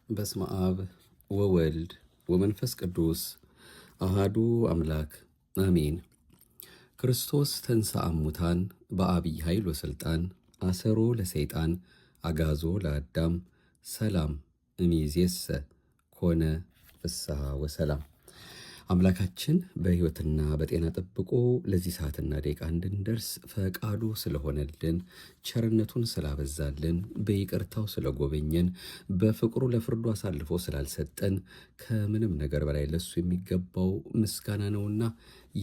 በስመ አብ ወወልድ ወመንፈስ ቅዱስ አሃዱ አምላክ አሜን። ክርስቶስ ተንሥአ እሙታን በአብይ ኃይል ወሥልጣን አሰሮ ለሰይጣን አግዓዞ ለአዳም ሰላም እምይእዜሰ ኮነ ፍስሐ ወሰላም። አምላካችን በሕይወትና በጤና ጠብቆ ለዚህ ሰዓትና ደቂቃ እንድንደርስ ፈቃዱ ስለሆነልን ቸርነቱን ስላበዛልን በይቅርታው ስለጎበኘን በፍቅሩ ለፍርዱ አሳልፎ ስላልሰጠን ከምንም ነገር በላይ ለሱ የሚገባው ምስጋና ነውና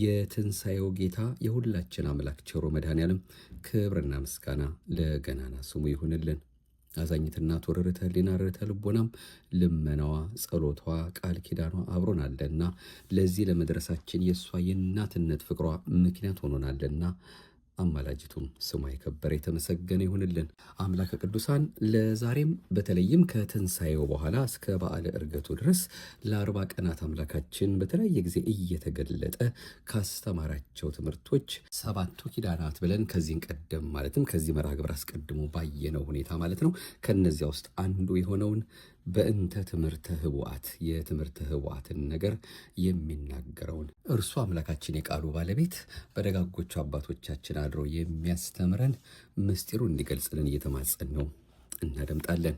የትንሣኤው ጌታ የሁላችን አምላክ ቸሩ መድኃኔዓለም ክብርና ምስጋና ለገናና ስሙ ይሁንልን። አዛኝትና ርኅርኅተ ሕሊና ርኅርኅተ ልቦናም ልመናዋ ጸሎቷ ቃል ኪዳኗ አብሮን አለና ለዚህ ለመድረሳችን የእሷ የእናትነት ፍቅሯ ምክንያት ሆኖናልና አማላጅቱም ስሟ የከበረ የተመሰገነ ይሁንልን። አምላከ ቅዱሳን ለዛሬም በተለይም ከትንሣኤው በኋላ እስከ በዓለ ዕርገቱ ድረስ ለ40 ቀናት አምላካችን በተለያየ ጊዜ እየተገለጠ ካስተማራቸው ትምህርቶች 7ቱ ኪዳናት ብለን ከዚህን ቀደም ማለትም ከዚህ መርሃ ግብር አስቀድሞ ባየነው ሁኔታ ማለት ነው ከነዚያ ውስጥ አንዱ የሆነውን በእንተ ትምህርተ ኅቡዓት የትምህርተ ኅቡዓትን ነገር የሚናገረውን እርሱ አምላካችን የቃሉ ባለቤት በደጋጎቹ አባቶቻችን አድሮ የሚያስተምረን ምስጢሩ እንዲገልጽልን እየተማጸን ነው እናደምጣለን።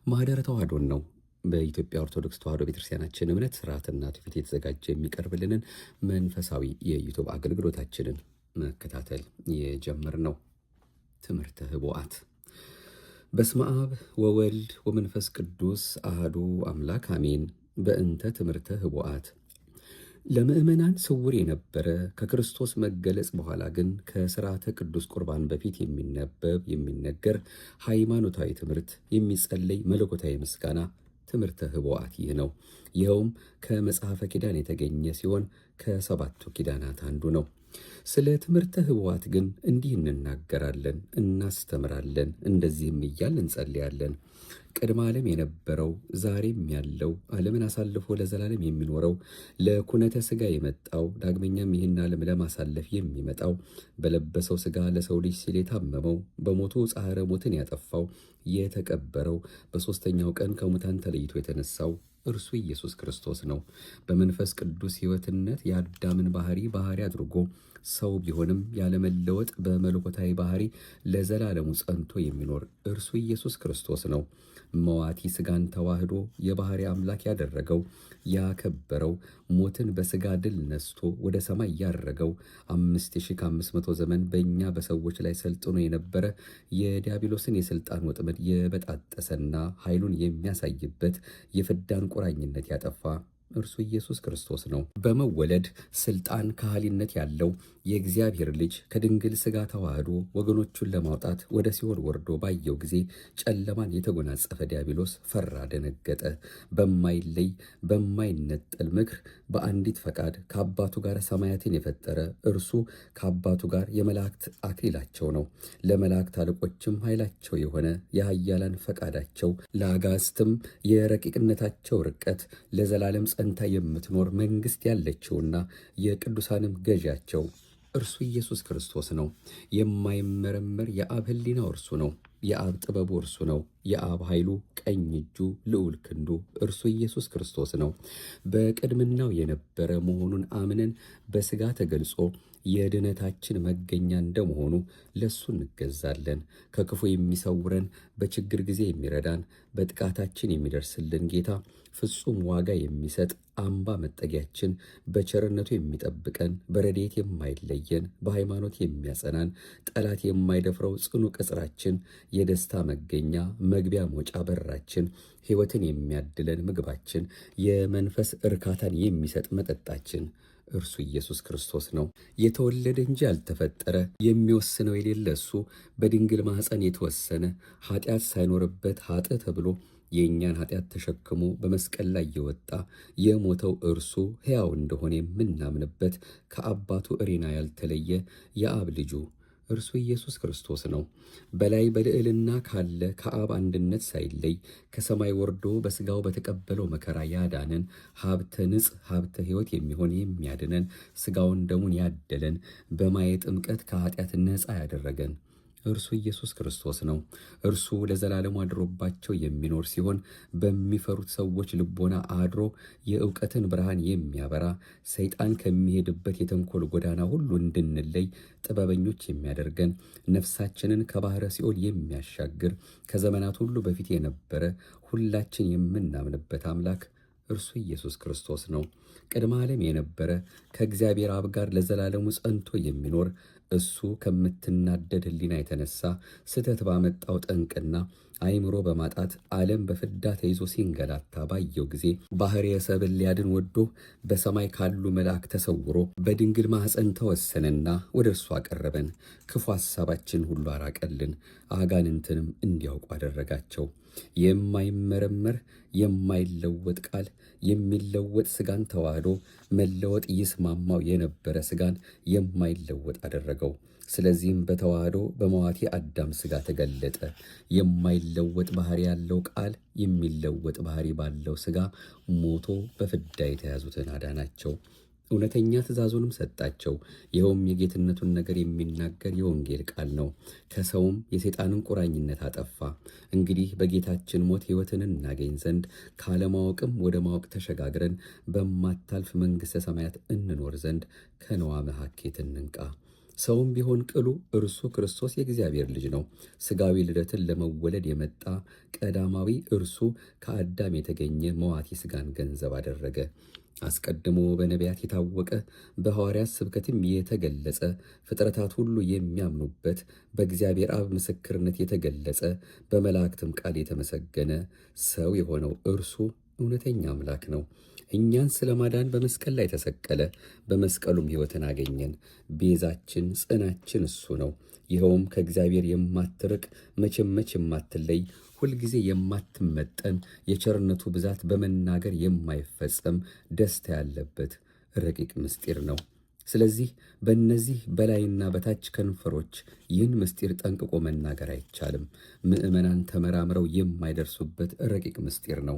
ማኅደረ ተዋሕዶን ነው በኢትዮጵያ ኦርቶዶክስ ተዋሕዶ ቤተክርስቲያናችን እምነት ስርዓትና ትውፊት የተዘጋጀ የሚቀርብልንን መንፈሳዊ የዩቱብ አገልግሎታችንን መከታተል የጀመርነው ትምህርተ ኅቡዓት። በስመ አብ ወወልድ ወመንፈስ ቅዱስ አሃዱ አምላክ አሜን። በእንተ ትምህርተ ኅቡዓት ለምእመናን ስውር የነበረ ከክርስቶስ መገለጽ በኋላ ግን ከሥርዓተ ቅዱስ ቁርባን በፊት የሚነበብ የሚነገር ሃይማኖታዊ ትምህርት የሚጸለይ መለኮታዊ ምስጋና ትምህርተ ኅቡዓት ይህ ነው። ይኸውም ከመጽሐፈ ኪዳን የተገኘ ሲሆን ከ7ቱ ኪዳናት አንዱ ነው። ስለ ትምህርተ ኅቡዓት ግን እንዲህ እንናገራለን፣ እናስተምራለን፣ እንደዚህም እያል እንጸልያለን። ቅድመ ዓለም የነበረው ዛሬም ያለው ዓለምን አሳልፎ ለዘላለም የሚኖረው ለኩነተ ሥጋ የመጣው ዳግመኛም ይህን ዓለም ለማሳለፍ የሚመጣው በለበሰው ሥጋ ለሰው ልጅ ሲል የታመመው በሞቱ ጻሕረ ሞትን ያጠፋው የተቀበረው በሦስተኛው ቀን ከሙታን ተለይቶ የተነሳው እርሱ ኢየሱስ ክርስቶስ ነው። በመንፈስ ቅዱስ ሕይወትነት የአዳምን ባህሪ አድርጎ ሰው ቢሆንም ያለመለወጥ በመለኮታዊ ባህሪ ለዘላለሙ ጸንቶ የሚኖር እርሱ ኢየሱስ ክርስቶስ ነው። መዋቲ ሥጋን ተዋህዶ የባህሪ አምላክ ያደረገው ያከበረው ሞትን በሥጋ ድል ነስቶ ወደ ሰማይ ያረገው 5500 ዘመን በእኛ በሰዎች ላይ ሰልጥኖ የነበረ የዲያብሎስን የሥልጣን ወጥመድ የበጣጠሰና ኃይሉን የሚያሳይበት የፍዳን ቁራኝነት ያጠፋ እርሱ ኢየሱስ ክርስቶስ ነው። በመወለድ ስልጣን ከሃሊነት ያለው የእግዚአብሔር ልጅ ከድንግል ሥጋ ተዋህዶ ወገኖቹን ለማውጣት ወደ ሲኦል ወርዶ ባየው ጊዜ ጨለማን የተጎናጸፈ ዲያብሎስ ፈራ፣ ደነገጠ። በማይለይ በማይነጠል ምክር በአንዲት ፈቃድ ከአባቱ ጋር ሰማያትን የፈጠረ እርሱ ከአባቱ ጋር የመላእክት አክሊላቸው ነው። ለመላእክት አለቆችም ኃይላቸው የሆነ የኃያላን ፈቃዳቸው፣ ለአጋዕዝትም የረቂቅነታቸው ርቀት ለዘላለም ጸንታ የምትኖር መንግሥት ያለችውና የቅዱሳንም ገዣቸው እርሱ ኢየሱስ ክርስቶስ ነው። የማይመረመር የአብ ሕሊናው እርሱ ነው። የአብ ጥበቡ እርሱ ነው። የአብ ኃይሉ ቀኝ እጁ ልዑል ክንዱ እርሱ ኢየሱስ ክርስቶስ ነው። በቅድምናው የነበረ መሆኑን አምነን በሥጋ ተገልጾ የድነታችን መገኛ እንደመሆኑ ለሱ እንገዛለን። ከክፉ የሚሰውረን በችግር ጊዜ የሚረዳን በጥቃታችን የሚደርስልን ጌታ ፍጹም ዋጋ የሚሰጥ አምባ መጠጊያችን በቸርነቱ የሚጠብቀን በረድኤት የማይለየን በሃይማኖት የሚያጸናን ጠላት የማይደፍረው ጽኑ ቅጽራችን የደስታ መገኛ መግቢያ መውጫ በራችን ሕይወትን የሚያድለን ምግባችን የመንፈስ እርካታን የሚሰጥ መጠጣችን እርሱ ኢየሱስ ክርስቶስ ነው። የተወለደ እንጂ ያልተፈጠረ የሚወስነው የሌለ እሱ በድንግል ማኅፀን የተወሰነ ኃጢአት ሳይኖርበት ኃጥእ ተብሎ የእኛን ኃጢአት ተሸክሞ በመስቀል ላይ የወጣ የሞተው እርሱ ሕያው እንደሆነ የምናምንበት ከአባቱ እሪና ያልተለየ የአብ ልጁ እርሱ ኢየሱስ ክርስቶስ ነው። በላይ በልዕልና ካለ ከአብ አንድነት ሳይለይ ከሰማይ ወርዶ በሥጋው በተቀበለው መከራ ያዳነን ሀብተ ንጽሕ ሀብተ ሕይወት የሚሆን የሚያድነን ሥጋውን ደሙን ያደለን በማየ ጥምቀት ከኃጢአት ነፃ ያደረገን እርሱ ኢየሱስ ክርስቶስ ነው። እርሱ ለዘላለሙ አድሮባቸው የሚኖር ሲሆን በሚፈሩት ሰዎች ልቦና አድሮ የእውቀትን ብርሃን የሚያበራ ሰይጣን ከሚሄድበት የተንኮል ጎዳና ሁሉ እንድንለይ ጥበበኞች የሚያደርገን ነፍሳችንን ከባሕረ ሲኦል የሚያሻግር ከዘመናት ሁሉ በፊት የነበረ ሁላችን የምናምንበት አምላክ እርሱ ኢየሱስ ክርስቶስ ነው። ቅድመ ዓለም የነበረ ከእግዚአብሔር አብ ጋር ለዘላለሙ ጸንቶ የሚኖር እሱ ከምትናደድ ሕሊና የተነሳ ስህተት ባመጣው ጠንቅና አእምሮ በማጣት ዓለም በፍዳ ተይዞ ሲንገላታ ባየው ጊዜ ባሕርየ ሰብን ሊያድን ወዶ በሰማይ ካሉ መልአክ ተሰውሮ በድንግል ማኅፀን ተወሰነና ወደ እርሱ አቀረበን። ክፉ ሐሳባችን ሁሉ አራቀልን፣ አጋንንትንም እንዲያውቁ አደረጋቸው። የማይመረመር የማይለወጥ ቃል የሚለወጥ ሥጋን ተዋህዶ መለወጥ ይስማማው የነበረ ሥጋን የማይለወጥ አደረገው። ስለዚህም በተዋህዶ በመዋቴ አዳም ሥጋ ተገለጠ። የማይለወጥ ባሕሪ ያለው ቃል የሚለወጥ ባሕሪ ባለው ሥጋ ሞቶ በፍዳ የተያዙትን አዳናቸው። እውነተኛ ትእዛዙንም ሰጣቸው። ይኸውም የጌትነቱን ነገር የሚናገር የወንጌል ቃል ነው። ከሰውም የሰይጣንን ቁራኝነት አጠፋ። እንግዲህ በጌታችን ሞት ሕይወትን እናገኝ ዘንድ ካለማወቅም ወደ ማወቅ ተሸጋግረን በማታልፍ መንግሥተ ሰማያት እንኖር ዘንድ ከነዋ መሐኬት እንንቃ። ሰውም ቢሆን ቅሉ እርሱ ክርስቶስ የእግዚአብሔር ልጅ ነው። ሥጋዊ ልደትን ለመወለድ የመጣ ቀዳማዊ እርሱ ከአዳም የተገኘ መዋቲ ሥጋን ገንዘብ አደረገ። አስቀድሞ በነቢያት የታወቀ በሐዋርያት ስብከትም የተገለጸ ፍጥረታት ሁሉ የሚያምኑበት በእግዚአብሔር አብ ምስክርነት የተገለጸ በመላእክትም ቃል የተመሰገነ ሰው የሆነው እርሱ እውነተኛ አምላክ ነው። እኛን ስለ ማዳን በመስቀል ላይ ተሰቀለ። በመስቀሉም ሕይወትን አገኘን። ቤዛችን ጽናችን እሱ ነው። ይኸውም ከእግዚአብሔር የማትርቅ መቼም የማትለይ ሁልጊዜ የማትመጠን የቸርነቱ ብዛት በመናገር የማይፈጸም ደስታ ያለበት ረቂቅ ምስጢር ነው። ስለዚህ በእነዚህ በላይና በታች ከንፈሮች ይህን ምስጢር ጠንቅቆ መናገር አይቻልም። ምዕመናን ተመራምረው የማይደርሱበት ረቂቅ ምስጢር ነው።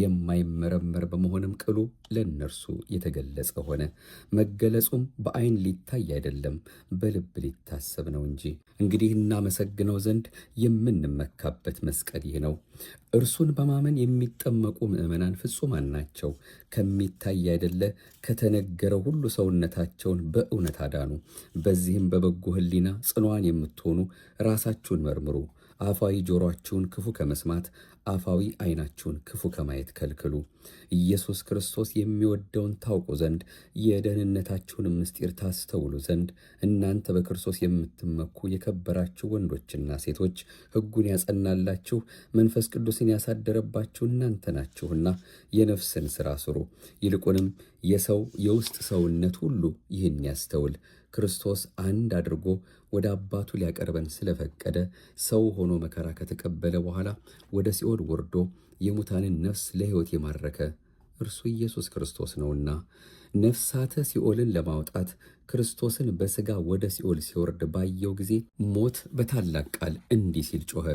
የማይመረመር በመሆንም ቅሉ ለእነርሱ የተገለጸ ሆነ። መገለጹም በዓይን ሊታይ አይደለም፣ በልብ ሊታሰብ ነው እንጂ። እንግዲህ እናመሰግነው ዘንድ የምንመካበት መስቀል ይህ ነው። እርሱን በማመን የሚጠመቁ ምዕመናን ፍጹማን ናቸው። ከሚታይ አይደለ ከተነገረው ሁሉ ሰውነታቸውን በእውነት አዳኑ። በዚህም በበጎ ሕሊና ጽኗን የምትሆኑ ራሳችሁን መርምሩ። አፋዊ ጆሮአችሁን ክፉ ከመስማት አፋዊ ዓይናችሁን ክፉ ከማየት ከልክሉ። ኢየሱስ ክርስቶስ የሚወደውን ታውቁ ዘንድ የደህንነታችሁን ምስጢር ታስተውሉ ዘንድ እናንተ በክርስቶስ የምትመኩ የከበራችሁ ወንዶችና ሴቶች ሕጉን ያጸናላችሁ መንፈስ ቅዱስን ያሳደረባችሁ እናንተ ናችሁና የነፍስን ሥራ ስሩ። ይልቁንም የሰው የውስጥ ሰውነት ሁሉ ይህን ያስተውል። ክርስቶስ አንድ አድርጎ ወደ አባቱ ሊያቀርበን ስለፈቀደ ሰው ሆኖ መከራ ከተቀበለ በኋላ ወደ ሲኦል ወርዶ የሙታንን ነፍስ ለሕይወት የማረከ እርሱ ኢየሱስ ክርስቶስ ነውና ነፍሳተ ሲኦልን ለማውጣት ክርስቶስን በሥጋ ወደ ሲኦል ሲወርድ ባየው ጊዜ ሞት በታላቅ ቃል እንዲህ ሲል ጮኸ።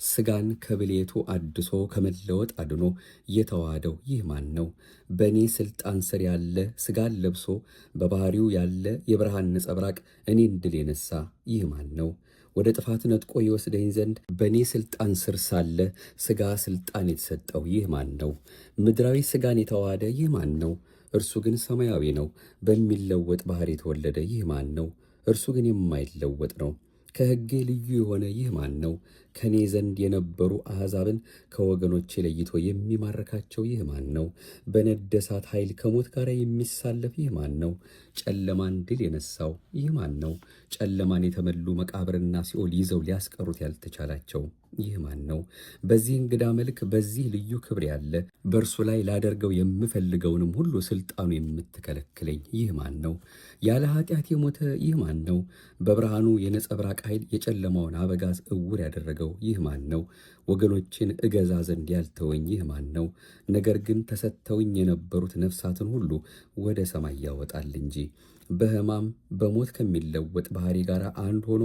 ሥጋን ከብሌቱ አድሶ ከመለወጥ አድኖ የተዋሃደው ይህ ማን ነው? በእኔ ሥልጣን ስር ያለ ሥጋን ለብሶ በባሕሪው ያለ የብርሃን ነጸብራቅ እኔን ድል የነሣ ይህ ማን ነው? ወደ ጥፋት ነጥቆ ይወስደኝ ዘንድ በእኔ ሥልጣን ስር ሳለ ሥጋ ሥልጣን የተሰጠው ይህ ማን ነው? ምድራዊ ሥጋን የተዋሃደ ይህ ማን ነው? እርሱ ግን ሰማያዊ ነው። በሚለወጥ ባሕርይ የተወለደ ይህ ማን ነው? እርሱ ግን የማይለወጥ ነው። ከሕጌ ልዩ የሆነ ይህ ማን ነው? ከእኔ ዘንድ የነበሩ አሕዛብን ከወገኖቼ ለይቶ የሚማርካቸው ይህ ማን ነው? በነደ እሳት ኃይል ከሞት ጋር የሚሳለፍ ይህ ማን ነው? ጨለማን ድል የነሳው ይህ ማን ነው? ጨለማን የተመሉ መቃብርና ሲኦል ይዘው ሊያስቀሩት ያልተቻላቸው ይህ ማን ነው? በዚህ እንግዳ መልክ በዚህ ልዩ ክብር ያለ በእርሱ ላይ ላደርገው የምፈልገውንም ሁሉ ሥልጣኑ የምትከለክለኝ ይህ ማን ነው? ያለ ኃጢአት የሞተ ይህ ማን ነው? በብርሃኑ የነጸብራቅ ኃይል የጨለማውን አበጋዝ እውር ያደረገው ይህ ማን ነው? ወገኖችን እገዛ ዘንድ ያልተወኝ ይህ ማን ነው? ነገር ግን ተሰጥተውኝ የነበሩት ነፍሳትን ሁሉ ወደ ሰማይ ያወጣል እንጂ በሕማም በሞት ከሚለወጥ ባሕርይ ጋር አንድ ሆኖ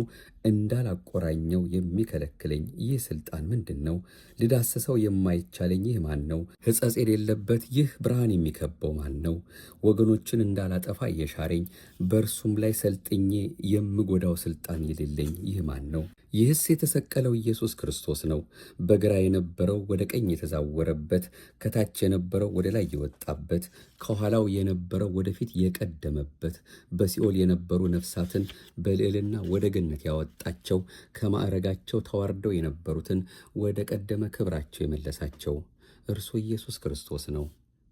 እንዳላቆራኘው የሚከለክለኝ ይህ ሥልጣን ምንድን ነው? ልዳስሰው የማይቻለኝ ይህ ማን ነው? ሕጸጽ የሌለበት ይህ ብርሃን የሚከበው ማን ነው? ወገኖችን እንዳላጠፋ የሻረኝ በእርሱም ላይ ሰልጥኜ የምጎዳው ሥልጣን የሌለኝ ይህ ማን ነው? ይህስ የተሰቀለው ኢየሱስ ክርስቶስ ነው። በግራ የነበረው ወደ ቀኝ የተዛወረበት፣ ከታች የነበረው ወደ ላይ የወጣበት፣ ከኋላው የነበረው ወደፊት የቀደመበት፣ በሲኦል የነበሩ ነፍሳትን በልዕልና ወደ ገነት ያወጣቸው፣ ከማዕረጋቸው ተዋርደው የነበሩትን ወደ ቀደመ ክብራቸው የመለሳቸው እርሱ ኢየሱስ ክርስቶስ ነው።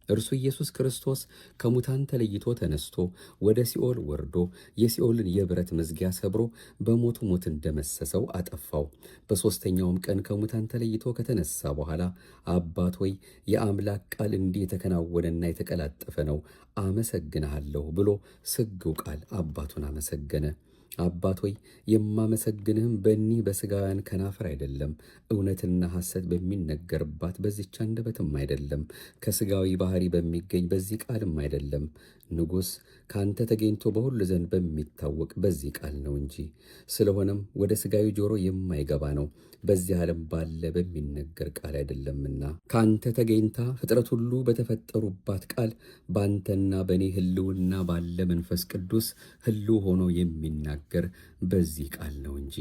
እርሱ ኢየሱስ ክርስቶስ ከሙታን ተለይቶ ተነስቶ ወደ ሲኦል ወርዶ የሲኦልን የብረት መዝጊያ ሰብሮ በሞቱ ሞትን ደመሰሰው፣ አጠፋው። በሦስተኛውም ቀን ከሙታን ተለይቶ ከተነሳ በኋላ አባት ሆይ የአምላክ ቃል እንዲህ የተከናወነና የተቀላጠፈ ነው፣ አመሰግንሃለሁ ብሎ ስግው ቃል አባቱን አመሰገነ። አባት ሆይ የማመሰግንህም በእኒህ በሥጋውያን ከናፍር አይደለም፣ እውነትና ሐሰት በሚነገርባት በዚች አንደበትም አይደለም፣ ከሥጋዊ ባሕሪ በሚገኝ በዚህ ቃልም አይደለም፣ ንጉሥ ከአንተ ተገኝቶ በሁሉ ዘንድ በሚታወቅ በዚህ ቃል ነው እንጂ። ስለሆነም ወደ ሥጋዊ ጆሮ የማይገባ ነው፣ በዚህ ዓለም ባለ በሚነገር ቃል አይደለምና። ከአንተ ተገኝታ ፍጥረት ሁሉ በተፈጠሩባት ቃል በአንተና በእኔ ሕልውና ባለ መንፈስ ቅዱስ ሕልው ሆኖ የሚናገር በዚህ ቃል ነው እንጂ።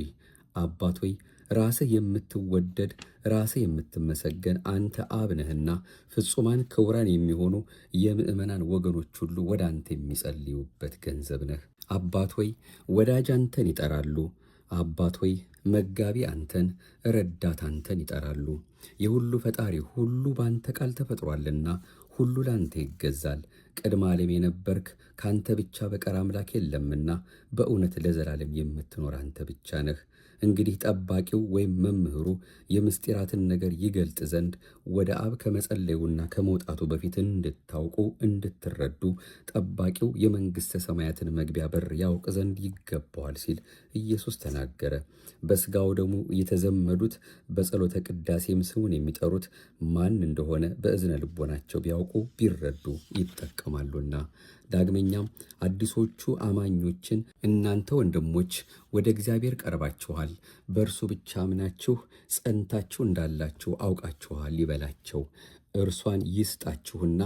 አባት ሆይ ራስህ የምትወደድ ራስህ የምትመሰገን አንተ አብ ነህና ፍጹማን ክቡራን የሚሆኑ የምእመናን ወገኖች ሁሉ ወደ አንተ የሚጸልዩበት ገንዘብ ነህ። አባት ሆይ ወዳጅ አንተን ይጠራሉ። አባት ሆይ መጋቢ አንተን፣ ረዳት አንተን ይጠራሉ። የሁሉ ፈጣሪ ሁሉ በአንተ ቃል ተፈጥሯልና ሁሉ ላንተ ይገዛል። ቅድመ ዓለም የነበርክ ካንተ ብቻ በቀር አምላክ የለምና በእውነት ለዘላለም የምትኖር አንተ ብቻ ነህ። እንግዲህ ጠባቂው ወይም መምህሩ የምስጢራትን ነገር ይገልጥ ዘንድ ወደ አብ ከመጸለዩና ከመውጣቱ በፊት እንድታውቁ እንድትረዱ ጠባቂው የመንግሥተ ሰማያትን መግቢያ በር ያውቅ ዘንድ ይገባዋል ሲል ኢየሱስ ተናገረ። በሥጋው ደሙ የተዘመዱት በጸሎተ ቅዳሴም ስሙን የሚጠሩት ማን እንደሆነ በእዝነ ልቦናቸው ቢያውቁ ቢረዱ ይጠቀማሉና። ዳግመኛም አዲሶቹ አማኞችን እናንተ ወንድሞች ወደ እግዚአብሔር ቀርባችኋል፣ በእርሱ ብቻ አምናችሁ ጸንታችሁ እንዳላችሁ አውቃችኋል ይበላቸው። እርሷን ይስጣችሁና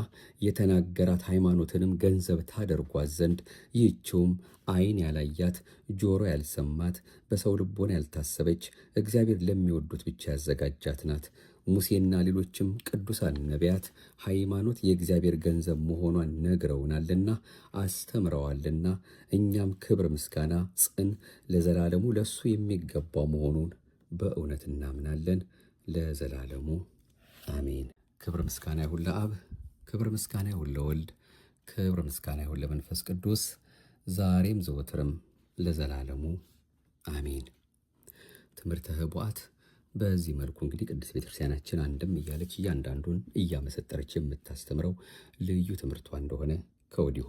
የተናገራት ሃይማኖትንም ገንዘብ ታደርጓት ዘንድ ይህችውም ዓይን ያላያት ጆሮ ያልሰማት በሰው ልቦና ያልታሰበች እግዚአብሔር ለሚወዱት ብቻ ያዘጋጃት ናት። ሙሴና ሌሎችም ቅዱሳን ነቢያት ሃይማኖት የእግዚአብሔር ገንዘብ መሆኗን ነግረውናልና አስተምረዋልና እኛም ክብር፣ ምስጋና፣ ጽን ለዘላለሙ ለእሱ የሚገባው መሆኑን በእውነት እናምናለን። ለዘላለሙ አሜን። ክብር ምስጋና ይሁን ለአብ፣ ክብር ምስጋና ይሁን ለወልድ፣ ክብር ምስጋና ይሁን ለመንፈስ ቅዱስ ዛሬም ዘወትርም ለዘላለሙ አሜን። ትምህርተ ኅቡዓት በዚህ መልኩ እንግዲህ ቅድስት ቤተክርስቲያናችን አንድም እያለች እያንዳንዱን እያመሰጠረች የምታስተምረው ልዩ ትምህርቷ እንደሆነ ከወዲሁ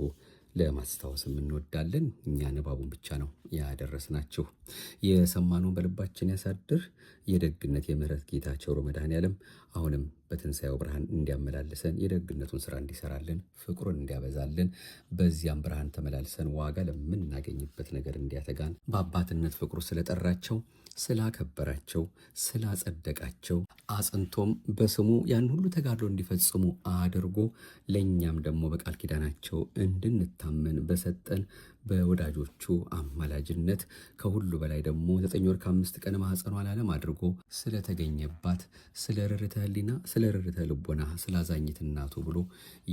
ለማስታወስም እንወዳለን። እኛ ንባቡን ብቻ ነው ያደረስናችሁ። የሰማነውን በልባችን ያሳድር። የደግነት የምሕረት ጌታ ቸሩ መድኃኔዓለም አሁንም በትንሣኤው ብርሃን እንዲያመላልሰን የደግነቱን ሥራ እንዲሰራልን ፍቅሩን እንዲያበዛልን በዚያም ብርሃን ተመላልሰን ዋጋ ለምናገኝበት ነገር እንዲያተጋን በአባትነት ፍቅሩ ስለጠራቸው ስላከበራቸው ስላጸደቃቸው አጽንቶም በስሙ ያን ሁሉ ተጋድሎ እንዲፈጽሙ አድርጎ ለእኛም ደግሞ በቃል ኪዳናቸው እንድንታመን በሰጠን በወዳጆቹ አማላጅነት ከሁሉ በላይ ደግሞ 9 ወር ከ5 ቀን ማኅፀኗ ላለም አድርጎ ስለተገኘባት ስለ ርርተ ሕሊና ስለ ርርተ ልቦና ስላዛኝት እናቱ ብሎ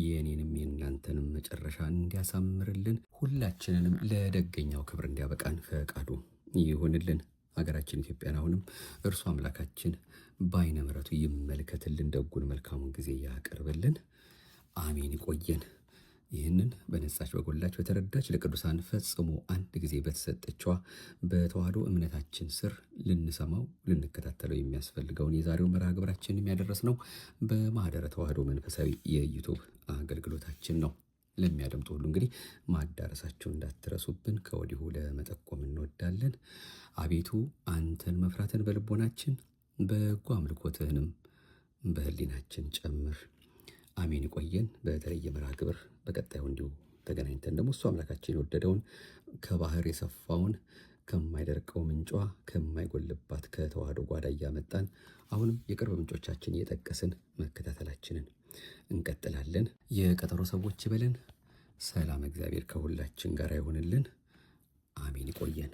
የእኔንም የእናንተንም መጨረሻ እንዲያሳምርልን ሁላችንንም ለደገኛው ክብር እንዲያበቃን ፈቃዱ ይሁንልን። ሀገራችን ኢትዮጵያን አሁንም እርሱ አምላካችን በዓይነ ምሕረቱ ይመልከትልን፣ ደጉን መልካሙን ጊዜ ያቀርብልን። አሜን። ይቆየን። ይህንን በነጻች በጎላች በተረዳች ለቅዱሳን ፈጽሞ አንድ ጊዜ በተሰጠችዋ በተዋህዶ እምነታችን ስር ልንሰማው ልንከታተለው የሚያስፈልገውን የዛሬው መርሃ ግብራችን የሚያደረስነው በማኅደረ ተዋህዶ መንፈሳዊ የዩቱብ አገልግሎታችን ነው። ለሚያደምጡ ሁሉ እንግዲህ ማዳረሳቸውን እንዳትረሱብን ከወዲሁ ለመጠቆም እንወዳለን። አቤቱ አንተን መፍራትን በልቦናችን በጎ አምልኮትህንም በሕሊናችን ጨምር። አሜን። ይቆየን። በተለየ መርሃ ግብር በቀጣዩ እንዲሁ ተገናኝተን ደግሞ እሱ አምላካችን የወደደውን ከባህር የሰፋውን ከማይደርቀው ምንጯ ከማይጎልባት ከተዋህዶ ጓዳ እያመጣን አሁንም የቅርብ ምንጮቻችን እየጠቀስን መከታተላችንን እንቀጥላለን። የቀጠሮ ሰዎች ይበለን። ሰላም እግዚአብሔር ከሁላችን ጋር ይሆንልን። አሜን። ይቆየን።